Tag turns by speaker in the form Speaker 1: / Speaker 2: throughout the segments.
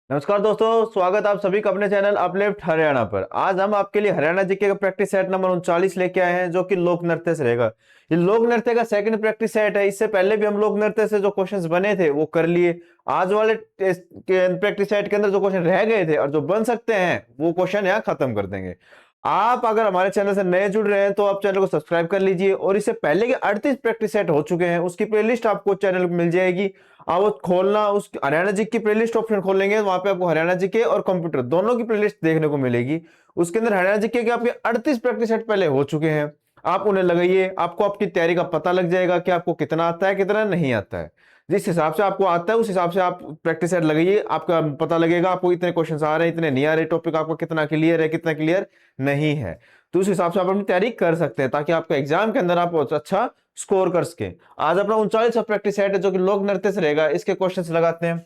Speaker 1: नमस्कार दोस्तों, स्वागत आप सभी का अपने चैनल अपलिफ्ट हरियाणा पर। आज हम आपके लिए हरियाणा जीके का प्रैक्टिस सेट नंबर 39 लेके आए हैं, जो कि लोक नृत्य से रहेगा। ये लोक नृत्य का सेकंड प्रैक्टिस सेट है। इससे पहले भी हम लोक नृत्य से जो क्वेश्चंस बने थे वो कर लिए। आज वाले प्रैक्टिस सेट के अंदर जो क्वेश्चन रह गए थे और जो बन सकते हैं वो क्वेश्चन यहाँ खत्म कर देंगे। आप अगर हमारे चैनल से नए जुड़ रहे हैं तो आप चैनल को सब्सक्राइब कर लीजिए, और इससे पहले के 38 प्रैक्टिस सेट हो चुके हैं उसकी प्लेलिस्ट आपको चैनल पर मिल जाएगी। आप वो खोलना, उस हरियाणा जी की प्लेलिस्ट ऑप्शन खोलेंगे, वहां पे आपको हरियाणा जी के और कंप्यूटर दोनों की प्लेलिस्ट देखने को मिलेगी। उसके अंदर हरियाणा जी के आपके 38 प्रैक्टिस सेट पहले हो चुके हैं। आप उन्हें लगाइए, आपको आपकी तैयारी का पता लग जाएगा कि आपको कितना आता है कितना नहीं आता है। जिस हिसाब से आपको आता है उस हिसाब से आप प्रैक्टिस सेट लगाइए, आपका पता लगेगा आपको इतने क्वेश्चन आ रहे हैं, इतने नहीं आ रहे, टॉपिक आपको कितना क्लियर है कितना क्लियर नहीं है। तो उस हिसाब से आप अपनी तैयारी कर सकते हैं ताकि आपका एग्जाम के अंदर आप अच्छा स्कोर कर सके। आज अपना 39 प्रैक्टिस सेट है जो कि लोक नृत्य से रहेगा, इसके क्वेश्चंस लगाते हैं।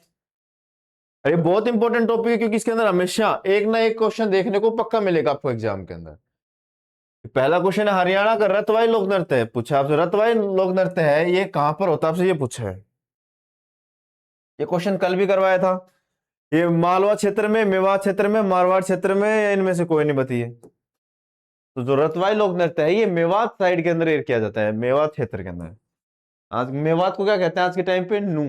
Speaker 1: अरे बहुत इंपॉर्टेंट टॉपिक है, क्योंकि इसके अंदर हमेशा एक ना एक क्वेश्चन देखने को पक्का मिलेगा आपको एग्जाम के अंदर। पहला क्वेश्चन है, हरियाणा का रतवाई लोक नृत्य है। पूछा आपसे रतवाई लोक नृत्य है ये कहां पर होता है, आपसे ये पूछा है। ये क्वेश्चन कल भी करवाया था। ये मालवा क्षेत्र में, मेवात क्षेत्र में, मारवाड़ क्षेत्र में, या इनमें से कोई नहीं बताइए। तो जो रतवाई लोक नृत्य है ये मेवात साइड के अंदर किया जाता है, मेवात क्षेत्र के अंदर। आज मेवात को क्या कहते हैं आज के टाइम पे? नू।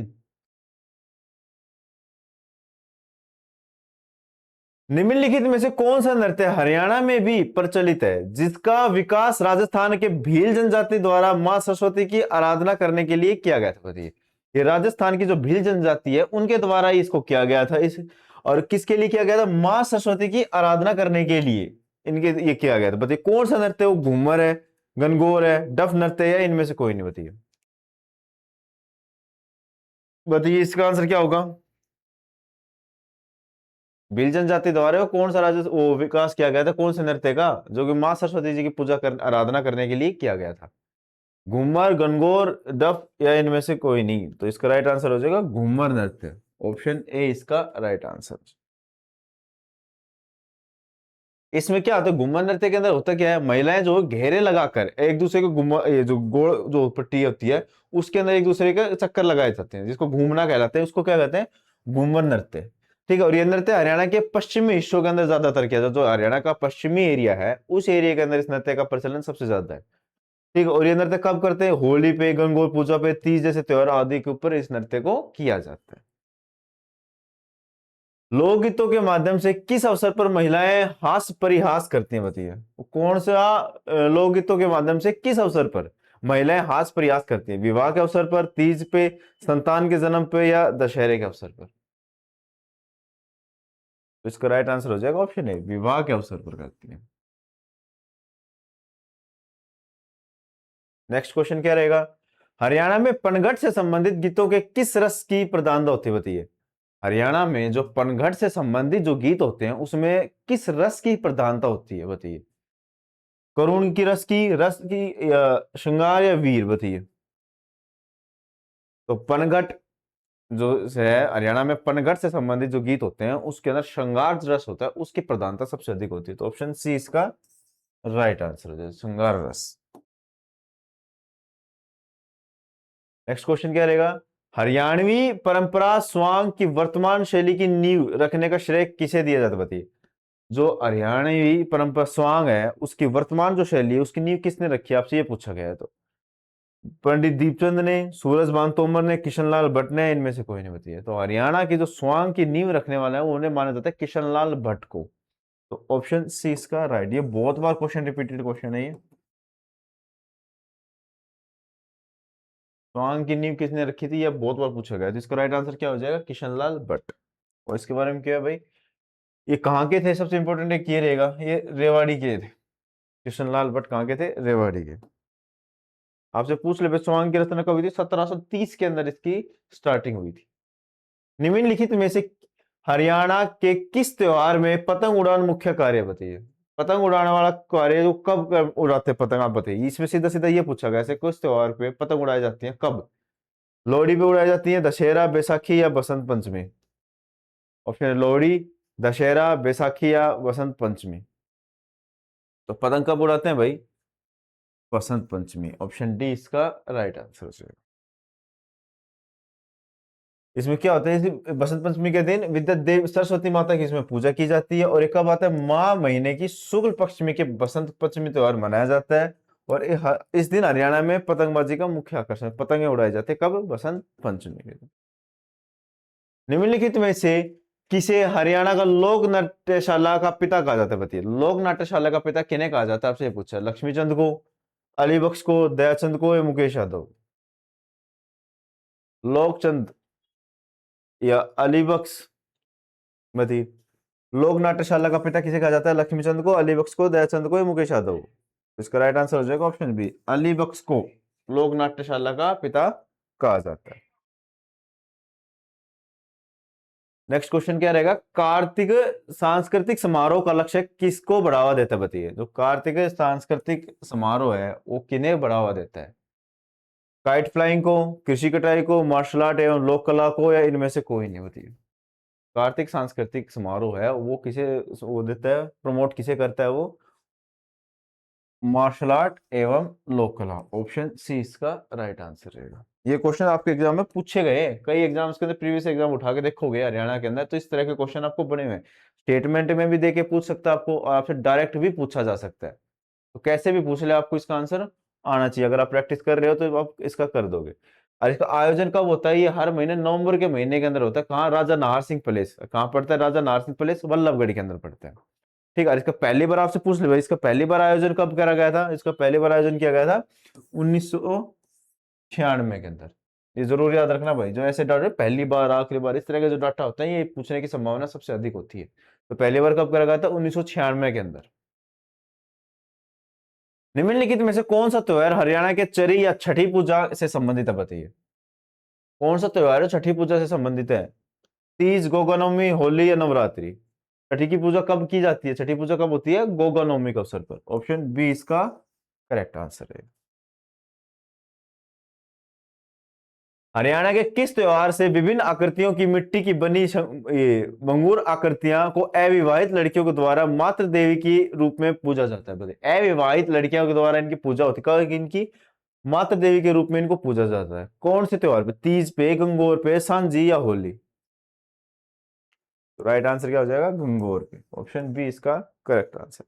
Speaker 1: निम्नलिखित में से कौन सा नृत्य हरियाणा में भी प्रचलित है जिसका विकास राजस्थान के भील जनजाति द्वारा मां सरस्वती की आराधना करने के लिए किया गया था? बताइए। ये राजस्थान की जो भील जनजाति है उनके द्वारा ही इसको किया गया था। इस और किसके लिए किया गया था? मां सरस्वती की आराधना करने के लिए इनके ये किया गया था। बताइए कौन सा नृत्य? वो घूमर है, गनगौर है, डफ नृत्य है, इनमें से कोई नहीं? बताइए बताइए इसका आंसर क्या होगा? भील जनजाति द्वारा कौन सा राज्य वो विकास किया गया था, कौन से नृत्य का, जो कि मां सरस्वती जी की पूजा कर आराधना करने के लिए किया गया था? घूमर, गनगौर, डफ, या इनमें से कोई नहीं? तो इसका राइट आंसर हो जाएगा घूमर नृत्य। ऑप्शन ए इसका राइट आंसर। इसमें क्या होता है? घूमर नृत्य के अंदर होता क्या है, महिलाएं जो घेरे लगाकर एक दूसरे को घूमर, ये जो गोल जो पट्टी होती है उसके अंदर एक दूसरे के चक्कर लगाए जाते हैं, जिसको घूमना कहलाते हैं, उसको क्या कहते हैं? घूमर नृत्य। ठीक है। और ये नृत्य हरियाणा के पश्चिमी हिस्सों के अंदर ज्यादातर किया जाता है। जो हरियाणा का पश्चिमी एरिया है उस एरिया के अंदर इस नृत्य का प्रचलन सबसे ज्यादा है। ठीक है। और ये नृत्य कब करते हैं? होली पे, गणगौर पूजा पे, तीज जैसे त्योहार आदि के ऊपर इस नृत्य को किया जाता है। लोकगीतों के माध्यम से किस अवसर पर महिलाएं हास्य परिहास करती हैं? बताइए वो कौन सा लोकगीतों के माध्यम से किस अवसर पर महिलाएं हास्य परिहास करती हैं? विवाह के अवसर पर, तीज पे, संतान के जन्म पे, या दशहरे के अवसर पर? तो इसका राइट आंसर हो जाएगा ऑप्शन ए, विवाह के अवसर पर करती हैं। नेक्स्ट क्वेश्चन क्या रहेगा? हरियाणा में पनघट से संबंधित गीतों के किस रस की प्रधानता होती है? बताइए। हरियाणा में जो पनघट से संबंधित जो गीत होते हैं उसमें किस रस की प्रधानता होती है? बताइए। करुण की रस की, रस की, या श्रृंगार, या वीर? बताइए। तो पनघट जो है हरियाणा में, पनघट से संबंधित जो गीत होते हैं उसके अंदर श्रृंगार रस होता है, उसकी प्रधानता सबसे अधिक होती है। तो ऑप्शन सी इसका राइट आंसर हो जाए, श्रृंगार रस। नेक्स्ट क्वेश्चन क्या रहेगा? हरियाणवी परंपरा स्वांग की वर्तमान शैली की नींव रखने का श्रेय किसे दिया जाता है? बताइए। जो हरियाणवी परंपरा स्वांग है उसकी वर्तमान जो शैली है उसकी नींव किसने रखी है, आपसे ये पूछा गया है। तो पंडित दीपचंद ने, सूरजभान तोमर ने, किशनलाल भट्ट ने, इनमें से कोई नहीं? बताइए। तो हरियाणा की जो स्वांग की नींव रखने वाला है उन्हें माना जाता है किशनलाल भट्ट को। तो ऑप्शन सी इसका राइट। ये बहुत बार क्वेश्चन रिपीटेड क्वेश्चन है ये। स्वांग की नींव किसने रखी थी, ये बहुत बार पूछा गया है। तो इसका राइट आंसर क्या हो जाएगा? किशनलाल भट्ट। और इसके बारे में क्या है भाई, ये कहाँ के थे? सबसे इंपॉर्टेंट एक ये रहेगा, ये रेवाड़ी के थे। किशनलाल भट्ट कहाँ के थे? रेवाड़ी के। आपसे पूछ ले भाई, स्वांग की रचना कब हुई थी? 1730 के अंदर इसकी स्टार्टिंग हुई थी। निम्नलिखित में से हरियाणा के किस त्योहार में पतंग उड़ान मुख्य कार्य? बताइए। पतंग उड़ाने वाला कार्य जो कब उड़ाते हैं पतंग, आप बताइए। इसमें सीधा सीधा ये पूछा गया, ऐसे किस त्योहार पे पतंग उड़ाई जाती है, कब? लोहड़ी पे उड़ाई जाती है, दशहरा, बैसाखी, या बसंत पंचमी? ऑप्शन है लोहड़ी, दशहरा, बैसाखी, या बसंत पंचमी। तो पतंग कब उड़ाते हैं भाई? बसंत पंचमी। ऑप्शन डी इसका राइट आंसर हो जाएगा। इसमें क्या होता है, बसंत पंचमी के दिन विद्या देव सरस्वती माता की इसमें पूजा की जाती है। और एक बात है, माह महीने की शुक्ल पक्ष में के बसंत पंचमी त्योहार मनाया जाता है। और इस दिन हरियाणा में पतंगबाजी का मुख्य आकर्षण, पतंगे उड़ाई जाती है। कब? बसंत पंचमी के दिन। निम्नलिखित में से किसे हरियाणा का लोक नाट्यशाला का पिता कहा जाता है? बताइए, लोक नाट्यशाला का पिता किन्हें कहा जाता है? आपसे ये पूछा है। लक्ष्मीचंद को, अली बख्श को, दयाचंद को या मुकेश यादव? लोकचंद या अली बख्श? बताइए, लोक नाट्यशाला का पिता किसे कहा जाता है? लक्ष्मीचंद को, अली बख्श को, दयाचंद को या मुकेश यादव? इसका राइट आंसर हो जाएगा ऑप्शन बी, अली बख्श को लोक नाट्यशाला का पिता कहा जाता है। नेक्स्ट क्वेश्चन क्या रहेगा? कार्तिक सांस्कृतिक समारोह का लक्ष्य किसको बढ़ावा देता है? बताइए, जो कार्तिक सांस्कृतिक समारोह है वो किन्हें बढ़ावा देता है? काइट फ्लाइंग को, कृषि कटाई को, मार्शल आर्ट एवं लोक कला को, या इनमें से कोई नहीं? बताइए, कार्तिक सांस्कृतिक समारोह है वो किसे वो देता है, प्रमोट किसे करता है? वो मार्शल आर्ट एवं लोक कला। ऑप्शन सी इसका राइट आंसर रहेगा। ये क्वेश्चन आपके एग्जाम में पूछे गए, कई एग्जाम्स के अंदर, प्रीवियस एग्जाम उठा के देखोगे हरियाणा के अंदर, तो इस तरह के क्वेश्चन आपको बने हुए हैं। स्टेटमेंट में भी देके पूछ सकता है आपको, और आपसे डायरेक्ट भी पूछा जा सकता है। तो कैसे भी पूछ ले, आपको इसका आंसर आना चाहिए। अगर आप प्रैक्टिस कर रहे हो तो आप इसका कर दोगे। और इसका आयोजन कब होता है? ये हर महीने नवंबर के महीने के अंदर होता है। कहाँ? राजा नाहर सिंह पैलेस। कहाँ पड़ता है? राजा नाहर सिंह पैलेस वल्लभगढ़ के अंदर पड़ता है। ठीक है, इसका पहली बार आपसे पूछ ले भाई, इसका पहली बार आयोजन कब करा गया था? इसका पहली बार आयोजन किया गया था 1996 के अंदर। ये जरूर याद रखना भाई, जो ऐसे डाटा पहली बार, आखिरी बार, इस तरह के जो डाटा होता है ये पूछने की संभावना सबसे अधिक होती है। तो पहली बार कब करा गया था? 1996 के अंदर। निम्नलिखित में से कौन सा त्योहार हरियाणा के चरी या छठी पूजा से संबंधित है? बताइए, कौन सा त्योहार है छठी पूजा से संबंधित है? तीज, गोगा नवमी, होली या नवरात्रि? छठी की पूजा कब की जाती है? छठी पूजा कब होती है? गोगा नवमी के अवसर पर। ऑप्शन बी इसका करेक्ट आंसर है। हरियाणा के किस त्योहार से विभिन्न आकृतियों की मिट्टी की बनी भंगुर आकृतियां को अविवाहित लड़कियों के द्वारा मातृ देवी की रूप में पूजा जाता है? बताइए, अविवाहित लड़कियों के द्वारा इनकी पूजा होती है, इनकी मातृ देवी के रूप में इनको पूजा जाता है। कौन से त्योहार पे? तीज पे, गंगोर पे, सांझी या होली? तो राइट आंसर क्या हो जाएगा? गंगोर पे। ऑप्शन बी इसका करेक्ट आंसर।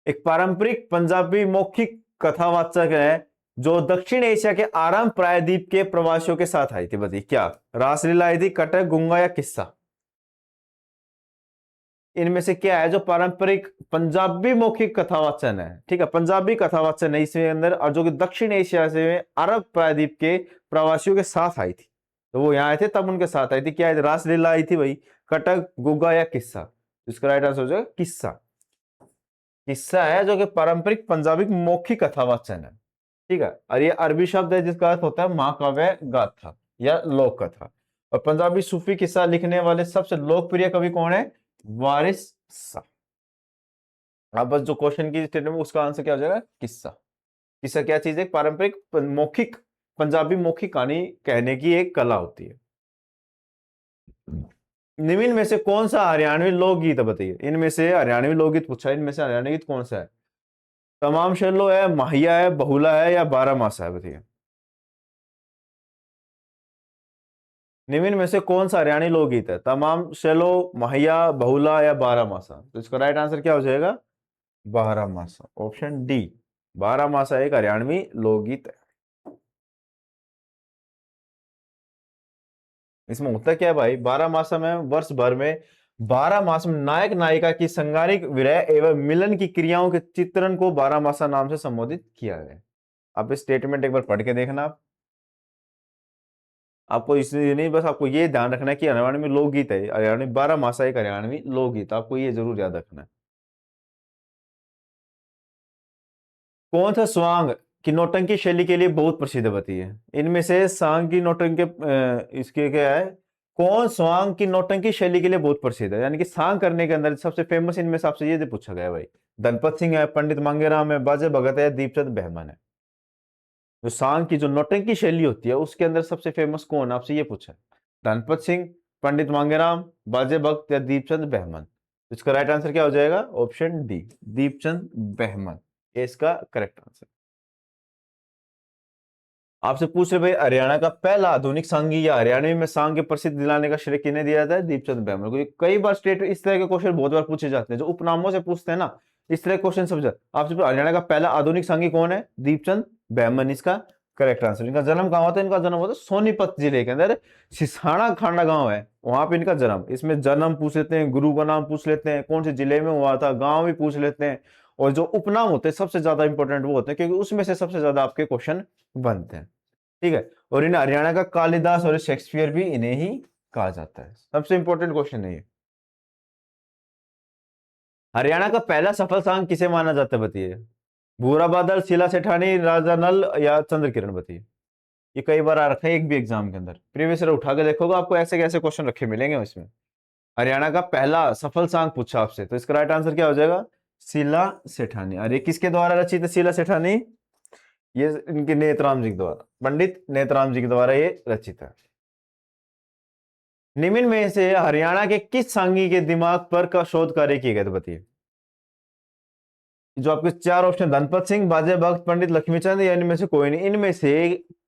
Speaker 1: एक पारंपरिक पंजाबी मौखिक कथावाचक है जो दक्षिण एशिया के आराम प्रायद्वीप के प्रवासियों के साथ आई थी। बताइए, क्या रासलीला आई थी, कटक, गुंगा या किस्सा? इनमें से क्या है जो पारंपरिक पंजाबी मौखिक कथावाचन है? ठीक है, पंजाबी कथावाचन है इसके अंदर, और जो कि दक्षिण एशिया से अरब प्रायद्वीप के प्रवासियों के साथ आई थी। तो वो यहाँ आए थे तब उनके साथ आई थी। क्या रासलीला आई थी भाई, कटक, गुंगा या किस्सा? इसका राइट आंसर हो जाएगा किस्सा। किस्सा है जो कि पारंपरिक पंजाबी मौखिक कथावाचन है। ठीक है, और ये अरबी शब्द है जिसका अर्थ होता है महाकाव्य गाथा या लोक कथा। और पंजाबी सूफी किस्सा लिखने वाले सबसे लोकप्रिय कवि कौन है? वारिस शाह। अब बस जो क्वेश्चन की स्टेटमेंट उसका आंसर क्या हो जाएगा? किस्सा। किस्सा क्या चीज है? पारंपरिक मौखिक पंजाबी मौखिक कहानी कहने की एक कला होती है। निम्न में से कौन सा हरियाणवी लोकगीत है? बताइए, इनमें से हरियाणवी लोकगीत पूछा है, इनमें से हरियाणवी गीत कौन सा है? तमाम शैलो है, माहिया है, बहुला है या बारह मासा है? बताइए, निम्न में से कौन सा हरियाणवी लोकगीत है? तमाम शैलो, माहिया, बहुला या बारह मासा? तो इसका राइट आंसर क्या हो जाएगा? बारह मासा। ऑप्शन डी, बारह मासा एक हरियाणवी लोकगीत है। इसमें होता क्या है भाई? बारह मासा में वर्ष भर में 12 मास में नायक नायिका की संगारिक विरह एवं मिलन की क्रियाओं के चित्रण को 12 मासा नाम से संबोधित किया गया है। आप इस स्टेटमेंट एक बार पढ़ के देखना। आपको इसलिए नहीं, बस आपको ये ध्यान रखना है कि हरियाणवी लोकगीत है, हरियाणवी 12 मासा एक हरियाणवी लोकगीत, आपको ये जरूर याद रखना है। कौन सा स्वांग की नौटंकी शैली के लिए बहुत प्रसिद्ध होती है? इनमें से सांग की नौटंकी इसके क्या है? कौन स्वांग की नौटंकी शैली के लिए बहुत प्रसिद्ध है? यानी कि सांग करने के अंदर सबसे फेमस इनमें से आपसे ये पूछा गया है भाई। धनपत सिंह है, पंडित मांगेराम है, बाजे भगत है, दीपचंद बहमन है। जो सांग की जो नौटंकी शैली होती है उसके अंदर सबसे फेमस कौन है? आपसे ये पूछा है। धनपत सिंह, पंडित मांगेराम, बाजे भगत या दीपचंद बहमन? इसका राइट आंसर क्या हो जाएगा? Option D, Deepchand Bahman. ये इसका करेक्ट आंसर। आपसे पूछ रहे भाई हरियाणा का पहला आधुनिक सांगी या हरियाणवी में सांग के प्रसिद्ध दिलाने का श्रेय किन्हें दिया जाता है? दीपचंद बैमल को। कई बार स्टेट इस तरह के क्वेश्चन बहुत बार पूछे जाते हैं, जो उपनामों से पूछते हैं ना, इस तरह क्वेश्चन सब आपसे हरियाणा का पहला आधुनिक सांगी कौन है? दीपचंद बैमन इसका करेक्ट आंसर। इनका जन्म कहां होता है? इनका जन्म होता है सोनीपत जिले के अंदर, सिसाना खांडा गांव है, वहां पे इनका जन्म। इसमें जन्म पूछ लेते हैं, गुरु का नाम पूछ लेते हैं, कौन से जिले में हुआ था, गांव भी पूछ लेते हैं, और जो उपनाम होते हैं सबसे ज्यादा इंपॉर्टेंट वो होते हैं, क्योंकि उसमें से सबसे ज्यादा आपके क्वेश्चन बनते हैं। ठीक है, और इन्हें हरियाणा का कालिदास और शेक्सपियर भी इन्हें ही कहा जाता है। सबसे इंपॉर्टेंट क्वेश्चन है ये। हरियाणा का पहला सफल सांग किसे माना जाता है बताइए? भूरा बादल, शीला सेठानी, राजा नल या चंद्र किरण? बताइए। ये कई बार आ रखा है एक भी एग्जाम के अंदर, प्रीवियस ईयर उठा के देखोगे आपको ऐसे कैसे क्वेश्चन रखे मिलेंगे इसमें। हरियाणा का पहला सफल सांग पूछा आपसे, तो इसका राइट आंसर क्या हो जाएगा? शीला सेठानी। और ये किसके द्वारा रचित है शीला सेठानी? ये इनके नेतराम जी के द्वारा, पंडित नेतराम जी के द्वारा ये रचित है। निम्न में से हरियाणा के किस सांगी के दिमाग पर का शोध कार्य किए गए थे बताइए? जो आपके चार ऑप्शन, धनपत सिंह, बाजे भक्त, पंडित लक्ष्मीचंद या इनमें से कोई नहीं। इनमें से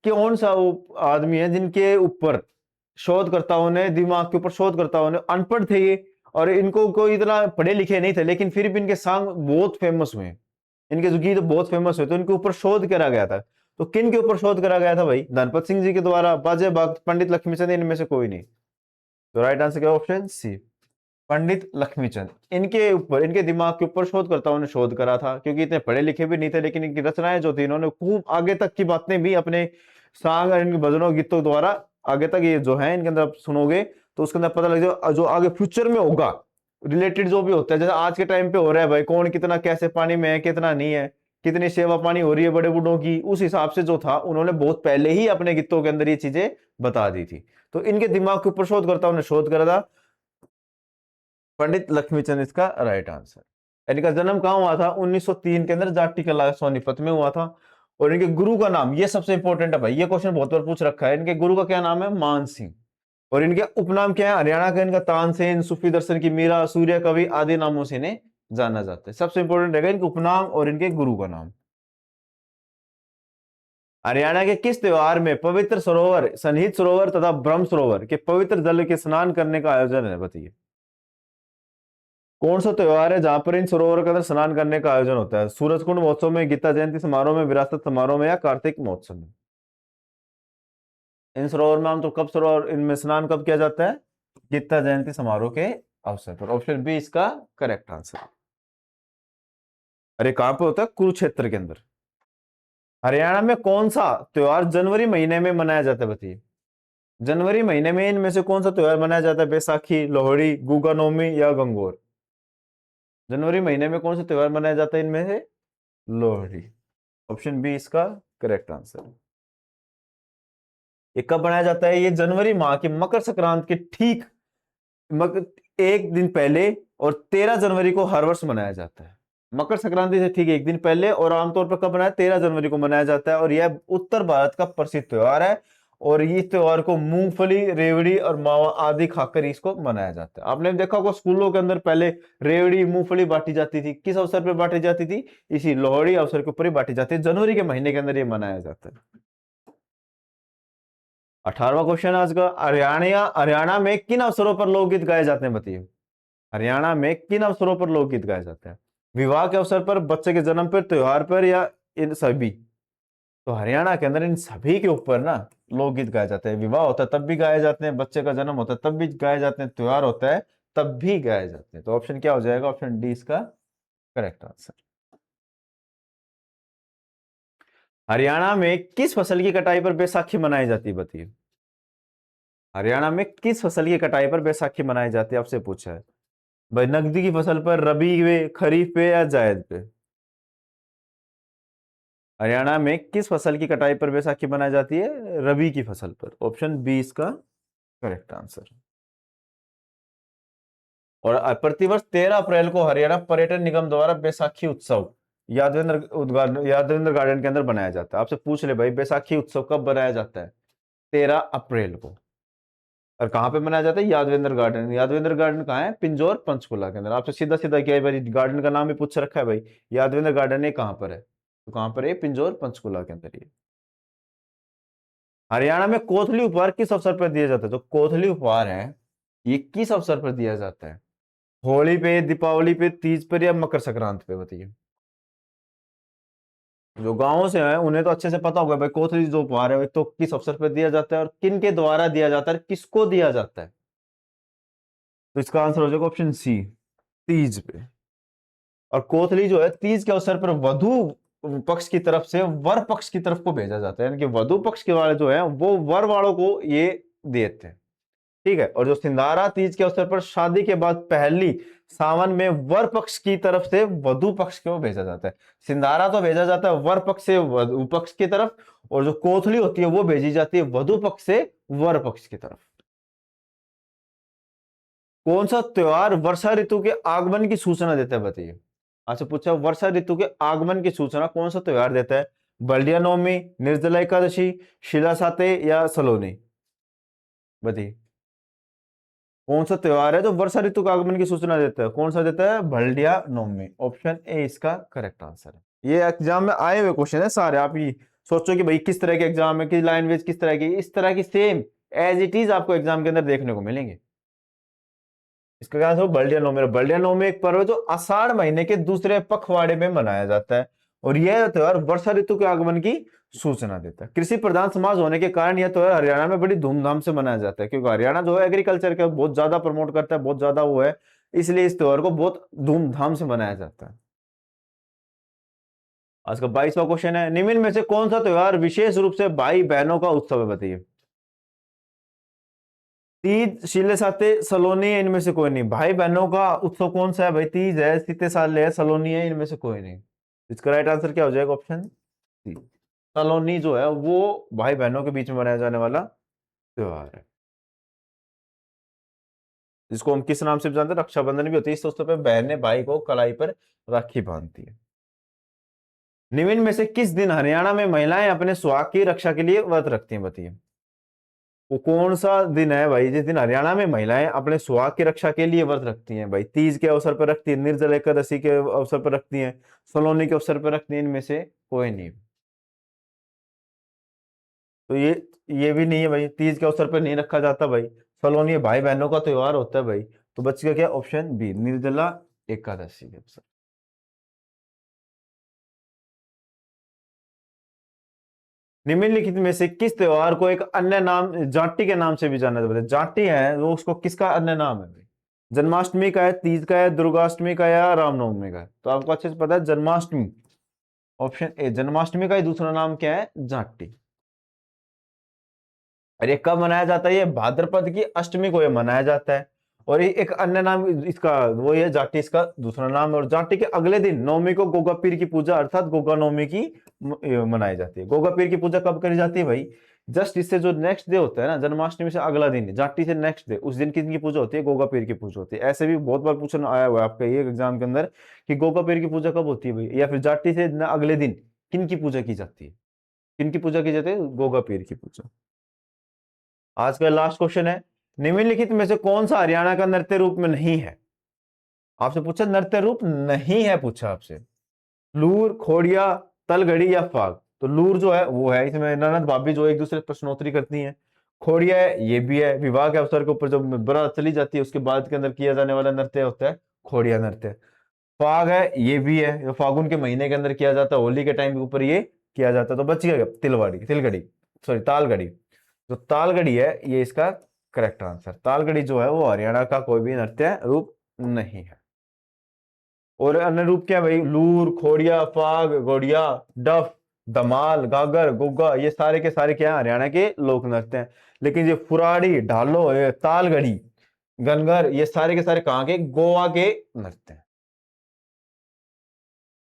Speaker 1: कौन सा वो आदमी है जिनके ऊपर शोधकर्ताओं ने, दिमाग के ऊपर शोधकर्ताओं ने, अनपढ़ थे ये और इनको कोई इतना पढ़े लिखे नहीं थे, लेकिन फिर भी इनके सांग बहुत फेमस हुए, इनके जो गीत बहुत फेमस हुए, तो इनके ऊपर शोध करा गया था। तो किन के ऊपर शोध करा गया था भाई? धनपत सिंह जी के द्वारा, बाजे भक्त, पंडित लक्ष्मीचंद, इनमें से कोई नहीं। तो राइट आंसर क्या? ऑप्शन सी, पंडित लक्ष्मीचंद। इनके ऊपर, इनके दिमाग के ऊपर शोधकर्ताओं ने शोध करा था, क्योंकि इतने पढ़े लिखे भी नहीं थे, लेकिन इनकी रचनाएं जो थी, इन्होंने खूब आगे तक की बातें भी अपने सांग और इनके भजनों गीतों द्वारा आगे तक, ये जो है इनके अंदर आप सुनोगे तो उसके अंदर पता लग जाए जो आगे फ्यूचर में होगा रिलेटेड जो भी होता है। जैसे आज के टाइम पे हो रहा है भाई, कौन कितना कैसे पानी में है, कितना नहीं है, कितनी सेवा पानी हो रही है बड़े बूढ़ों की, उस हिसाब से जो था उन्होंने बहुत पहले ही अपने गीतों के अंदर ये चीजें बता दी थी। तो इनके दिमाग के ऊपर शोधकर्ताओं ने शोध करा था, पंडित लक्ष्मीचंद इसका राइट आंसर। इनका जन्म कहां हुआ था? 1903 के अंदर जाटी कला सोनीपत में हुआ था। और इनके गुरु का नाम, ये सबसे इंपॉर्टेंट है भाई, ये क्वेश्चन बहुत बार पूछ रखा है। इनके गुरु का क्या नाम है? मान सिंह। और इनके उपनाम क्या है? हरियाणा का इनका तानसेन, सूफी दर्शन की मीरा, सूर्य कवि आदि नामों से इन्हें जाना जाता है। सबसे इंपॉर्टेंट रहेगा इनके उपनाम और इनके गुरु का नाम। हरियाणा के किस त्योहार में पवित्र सरोवर, सन्निहित सरोवर तथा ब्रह्म सरोवर के पवित्र जल के स्नान करने का आयोजन है? बताइए कौन सा त्योहार है जहां पर इन सरोवर के अंदर स्नान करने का आयोजन होता है? सूरजकुंड महोत्सव में, गीता जयंती समारोह में, विरासत समारोह में या कार्तिक महोत्सव में? इन सरोवर में हम तो कब सरोवर, इनमें स्नान कब किया जाता है? गीता जयंती समारोह के अवसर पर। ऑप्शन बी इसका करेक्ट आंसर। अरे कहां पे होता है? कुरुक्षेत्र के अंदर। हरियाणा में कौन सा त्योहार जनवरी महीने में मनाया जाता है बताइए? जनवरी महीने में इनमें से कौन सा त्योहार मनाया जाता है? बैसाखी, लोहड़ी, गुगा नवमी या गंगोर? जनवरी महीने में कौन सा त्योहार मनाया जाता है इनमें से? लोहड़ी। ऑप्शन बी इसका करेक्ट आंसर। ये कब बनाया जाता है? ये जनवरी माह की मकर संक्रांति के ठीक एक दिन पहले, और 13 जनवरी को हर वर्ष मनाया जाता है। मकर संक्रांति से ठीक एक दिन पहले, और आमतौर पर कब मनाया? 13 जनवरी को मनाया जाता है। और यह उत्तर भारत का प्रसिद्ध त्योहार है, और इस त्योहार को मूंगफली, रेवड़ी और मावा आदि खाकर इसको मनाया जाता है। आपने देखा होगा स्कूलों के अंदर पहले रेवड़ी, मूंगफली बांटी जाती थी। किस अवसर पर बांटी जाती थी? इसी लोहड़ी अवसर के ऊपर ही बांटी जाती है। जनवरी के महीने के अंदर ये मनाया जाता है। 18वां क्वेश्चन आज का, हरियाणा में किन अवसरों पर लोकगीत गाए जाते हैं बताइए? हरियाणा में किन अवसरों पर लोकगीत गाए जाते हैं? विवाह के अवसर पर, बच्चे के जन्म पर, त्योहार पर या इन सभी? तो हरियाणा के अंदर इन सभी के ऊपर ना लोकगीत गाए जाते हैं। विवाह होता है तब भी गाए जाते हैं, बच्चे का जन्म होता है तब भी गाए जाते हैं, त्योहार होता है तब भी गाए जाते हैं। तो ऑप्शन क्या हो जाएगा? ऑप्शन डी इसका करेक्ट आंसर। हरियाणा में किस फसल की कटाई पर बैसाखी मनाई जाती है बताइए? हरियाणा में किस फसल की कटाई पर बैसाखी मनाई जाती है आपसे पूछा है भाई। नकदी की फसल पर, रबी पे, खरीफ पे या जायद पे? हरियाणा में किस फसल की कटाई पर बैसाखी मनाई जाती है? रबी की फसल पर। ऑप्शन बी इसका करेक्ट आंसर। और प्रतिवर्ष 13 अप्रैल को हरियाणा पर्यटन निगम द्वारा बैसाखी उत्सव यादवेंद्र गार्डन के अंदर बनाया जाता है। आपसे पूछ ले भाई बैसाखी उत्सव कब बनाया जाता है? 13 अप्रैल को। और कहां पे मनाया जाता है? यादवेंद्र गार्डन। यादवेंद्र गार्डन कहाँ है? पिंजौर पंचकुला के अंदर। आपसे सीधा सीधा क्या है भाई, गार्डन का नाम भी पूछ रखा है भाई, यादवेंद्र गार्डन ये कहां पर है? तो कहां पर है? पिंजौर पंचकुला के अंदर ये। हरियाणा में कोथली उपहार किस अवसर पर दिया जाता है? जो कोथली उपहार है ये किस अवसर पर दिया जाता है? होली पे, दीपावली पे, तीज पर या मकर संक्रांति पे? बताइए। जो गांवों से है उन्हें तो अच्छे से पता होगा भाई, कोथली जो उपहार है तो किस अवसर पर दिया जाता है और किन के द्वारा दिया जाता है, किसको दिया जाता है? तो इसका आंसर हो जाएगा ऑप्शन सी, तीज पे। और कोथली जो है तीज के अवसर पर वधु पक्ष की तरफ से वर पक्ष की तरफ को भेजा जाता है, यानी कि वधु पक्ष के वाले जो है वो वर वालों को ये देते हैं। ठीक है। और जो सिंधारा तीज के अवसर पर शादी के बाद पहली सावन में वर पक्ष की तरफ से वधु पक्ष को भेजा जाता है। सिंधारा तो भेजा जाता है वर पक्ष से वधु पक्ष की तरफ, और जो कोथली होती है वो भेजी जाती है वधु पक्ष से वर पक्ष की तरफ। कौन सा त्योहार वर्षा ऋतु के आगमन की सूचना देता है? बताइए। अच्छा पूछा, वर्षा ऋतु के आगमन की सूचना कौन सा त्योहार देता है? बलिया नवमी, निर्जला एकादशी, शिला साते या सलोनी? बताइए। कौन सा त्योहार है जो वर्षा ऋतु के आगमन की सूचना देता है? कौन सा देता है? भल्डिया नवमी। ऑप्शन ए इसका करेक्ट आंसर है। ये एग्जाम में आए हुए क्वेश्चन है सारे। आप ये सोचो कि भाई किस तरह के एग्जाम है, किस लैंग्वेज किस तरह की, इस तरह की सेम एज इट इज आपको एग्जाम के अंदर देखने को मिलेंगे। इसका क्या आंसर? बल्डिया नवमी। बल्डिया नवमी एक पर्व है जो आषाढ़ महीने के दूसरे पखवाड़े में मनाया जाता है, और यह त्योहार वर्षा ऋतु के आगमन की सूचना देता है। कृषि प्रधान समाज होने के कारण यह त्योहार हरियाणा में बड़ी धूमधाम से मनाया जाता है, क्योंकि हरियाणा जो है एग्रीकल्चर का बहुत ज्यादा प्रमोट करता है, बहुत ज्यादा वो है, इसलिए इस त्योहार को बहुत धूमधाम से मनाया जाता है। आज का 22वां क्वेश्चन है, निम्न में से कौन सा त्योहार विशेष रूप से भाई बहनों का उत्सव है? बताइए। तीज, शिले साते, सलोनी है, इनमें से कोई नहीं। भाई बहनों का उत्सव कौन सा है भाई? तीज है, सीते साले है, सलोनी है, इनमें से कोई नहीं। इसका राइट आंसर क्या हो जाएगा? ऑप्शन सी, सलोनी जो है वो भाई बहनों के बीच में मनाया जाने वाला त्योहार है, जिसको हम किस नाम से भी जानते हैं? रक्षाबंधन भी होती है। इस अवसर पर बहनें भाई को कलाई पर राखी बांधती है। निम्न में से किस दिन हरियाणा में महिलाएं अपने सुहाग की रक्षा के लिए व्रत रखती हैं? बताइए। वो कौन सा दिन है भाई जिस दिन हरियाणा में महिलाएं अपने सुहाग की रक्षा के लिए व्रत रखती हैं? भाई तीज के अवसर पर रखती है, निर्जला एकादशी के अवसर पर रखती हैं, सलोनी के अवसर पर रखती हैं, इनमें से कोई नहीं। तो ये भी नहीं है भाई, तीज के अवसर पर नहीं रखा जाता भाई। सलोनी भाई बहनों का त्योहार होता है भाई। तो बच गया क्या? ऑप्शन बी, निर्जला एकादशी के अवसर। निम्नलिखित में से किस त्योहार को एक अन्य नाम जाटी के नाम से भी जाना जाता है? जाटी है वो, उसको किसका अन्य नाम है भाई? जन्माष्टमी का है, तीज का है, दुर्गाष्टमी का है या रामनवमी का है? तो आपको अच्छे से पता है जन्माष्टमी। ऑप्शन ए, जन्माष्टमी का ही दूसरा नाम क्या है? जाटी। और ये कब मनाया जाता है? ये भाद्रपद की अष्टमी को ये मनाया जाता है। और ये एक अन्य नाम इसका वो है जाटी, इसका दूसरा नाम है। और जाटी के अगले दिन नवमी को गोगा पीर की पूजा अर्थात गोगा नवमी की मनाई जाती है। गोगा पीर की पूजा कब करी जाती है भाई? जस्ट इससे जो नेक्स्ट डे होता है ना, जन्माष्टमी से अगला दिन, जाटी से नेक्स्ट डे, उस दिन किसकी पूजा होती है? गोगा पीर की पूजा होती है। ऐसे भी बहुत बार पूछना आया हुआ है आपका ये एग्जाम के अंदर कि गोगा पीर की पूजा कब होती है भाई, या फिर जाटी से अगले दिन किन की पूजा की जाती है? किन की पूजा की जाती है? गोगा पीर की पूजा। आज का लास्ट क्वेश्चन है, निम्नलिखित में से कौन सा हरियाणा का नृत्य रूप में नहीं है? आपसे पूछा नृत्य रूप नहीं है, पूछा आपसे। लूर, खोड़िया, तलगड़ी या फाग? तो लूर जो है वो है, इसमें ननद भाभी जो एक दूसरे प्रश्नोत्तरी करती हैं। खोड़िया है, ये भी है, विवाह के अवसर के ऊपर जब बारात चली जाती है उसके बाद के अंदर किया जाने वाला नृत्य होता है खोड़िया नृत्य। फाग है, ये भी है, जो फागुन के महीने के अंदर किया जाता है, होली के टाइम के ऊपर ये किया जाता है। तो बच गया तिलगड़ी, सॉरी तालगड़ी। जो तालगड़ी है ये इसका करेक्ट आंसर। तालगड़ी जो है वो हरियाणा का कोई भी नृत्य रूप नहीं है। और अन्य रूप क्या है भाई? लूर, खोड़िया, फाग, गोड़िया, डफ, धमाल, गागर, गुग्गा, ये सारे के सारे क्या है? हरियाणा के लोक नृत्य हैं। लेकिन ये फुराड़ी, ढालो, ये तालगड़ी, गनगर, ये सारे के सारे कहाँ के? गोवा के नृत्य हैं।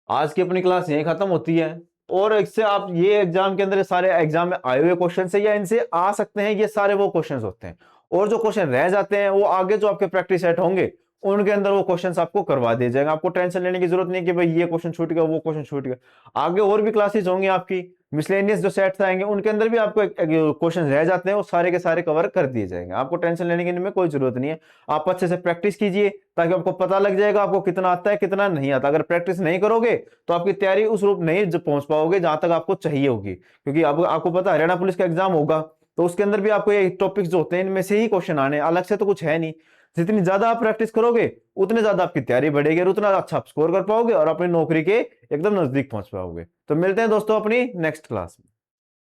Speaker 1: आज की अपनी क्लास यही खत्म होती है। और इससे आप ये एग्जाम के अंदर सारे एग्जाम में आए हुए क्वेश्चन से या इनसे आ सकते हैं, ये सारे वो क्वेश्चंस होते हैं। और जो क्वेश्चन रह जाते हैं वो आगे जो आपके प्रैक्टिस सेट होंगे उनके अंदर वो क्वेश्चंस आपको करवा दिए जाएंगे। आपको टेंशन लेने की जरूरत नहीं कि भाई ये क्वेश्चन छूट गया, वो क्वेश्चन छूट गया। आगे और भी क्लासेस होंगी आपकी, मिसलेनियस जो सेट्स आएंगे उनके अंदर भी आपको क्वेश्चन रह जाते हैं, वो सारे के सारे कवर कर दिए जाएंगे। आपको टेंशन लेने की में कोई जरूरत नहीं है। आप अच्छे से प्रैक्टिस कीजिए ताकि आपको पता लग जाएगा आपको कितना आता है कितना नहीं आता। अगर प्रैक्टिस नहीं करोगे तो आपकी तैयारी उस रूप नहीं पहुंच पाओगे जहां तक आपको चाहिए होगी, क्योंकि अब आपको पता है हरियाणा पुलिस का एग्जाम होगा तो उसके अंदर भी आपको ये टॉपिक्स जो होते हैं इनमें से ही क्वेश्चन आने, अलग से तो कुछ है नहीं। जितनी ज्यादा आप प्रैक्टिस करोगे उतने ज्यादा आपकी तैयारी बढ़ेगी और उतना अच्छा आप स्कोर कर पाओगे और अपनी नौकरी के एकदम नजदीक पहुंच पाओगे। तो मिलते हैं दोस्तों अपनी नेक्स्ट क्लास में।